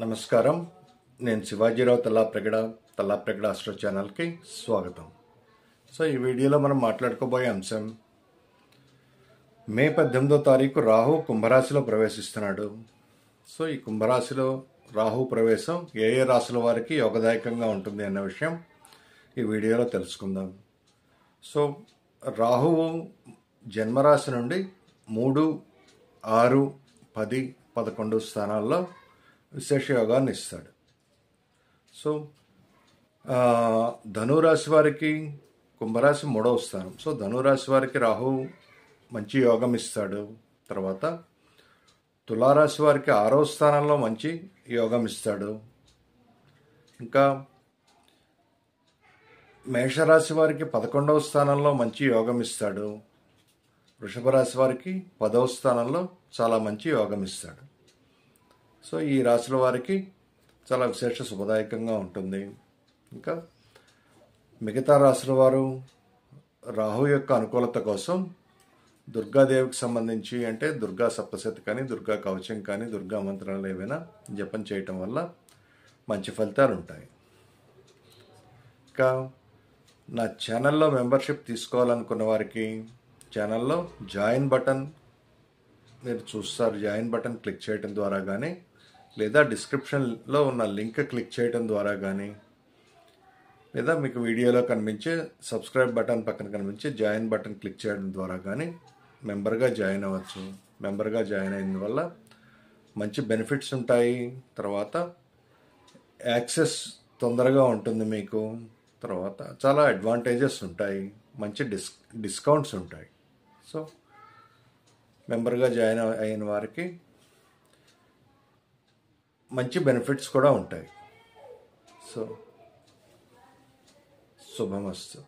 నమస్కారం. నేను శివాజీరావు తల్లాప్రగడ ఆస్ట్రో ఛానల్కి స్వాగతం. సో ఈ వీడియోలో మనం మాట్లాడుకోబోయే అంశం మే 18వ తారీఖు రాహు కుంభరాశిలో ప్రవేశిస్తున్నాడు. సో ఈ కుంభరాశిలో రాహు ప్రవేశం ఏ ఏ రాశుల వారికి యోగదాయకంగా ఉంటుంది అన్న విషయం ఈ వీడియోలో తెలుసుకుందాం. సో రాహువు జన్మరాశి నుండి 3, 6, 10, 11 స్థానాల్లో విశేష యోగాన్ని ఇస్తాడు. సో ధనురాశి వారికి కుంభరాశి 3వ స్థానం. సో ధనురాశి వారికి రాహు మంచి యోగం ఇస్తాడు. తర్వాత తులారాశి వారికి 6వ స్థానంలో మంచి యోగం ఇస్తాడు. ఇంకా మేషరాశి వారికి 11వ స్థానంలో మంచి యోగం ఇస్తాడు. వృషభ రాశి వారికి 10వ స్థానంలో చాలా మంచి యోగం ఇస్తాడు. సో ఈ రాశుల వారికి చాలా విశేష శుభదాయకంగా ఉంటుంది. ఇంకా మిగతా రాశుల వారు రాహు యొక్క అనుకూలత కోసం దుర్గాదేవికి సంబంధించి అంటే దుర్గా సప్తశతి కానీ, దుర్గా కవచం కానీ, దుర్గా మంత్రాలు ఏవైనా జపం చేయటం వల్ల మంచి ఫలితాలు ఉంటాయి. ఇంకా నా ఛానల్లో మెంబర్షిప్ తీసుకోవాలనుకున్న వారికి ఛానల్లో జాయిన్ బటన్ మీరు చూస్తారు. జాయిన్ బటన్ క్లిక్ చేయడం ద్వారా కానీ, లేదా డిస్క్రిప్షన్లో ఉన్న లింక్ క్లిక్ చేయడం ద్వారా కానీ, లేదా మీకు వీడియోలో కనిపించే సబ్స్క్రైబ్ బటన్ పక్కన కనిపించే జాయిన్ బటన్ క్లిక్ చేయడం ద్వారా కానీ మెంబర్గా జాయిన్ అవ్వచ్చు. మెంబర్గా జాయిన్ అయిన వల్ల మంచి బెనిఫిట్స్ ఉంటాయి. తర్వాత యాక్సెస్ తొందరగా ఉంటుంది మీకు. తర్వాత చాలా అడ్వాంటేజెస్ ఉంటాయి. మంచి డిస్కౌంట్స్ ఉంటాయి. సో మెంబర్గా జాయిన్ అయిన వారికి మంచి బెనిఫిట్స్ కూడా ఉంటాయి. సో శుభమస్తు.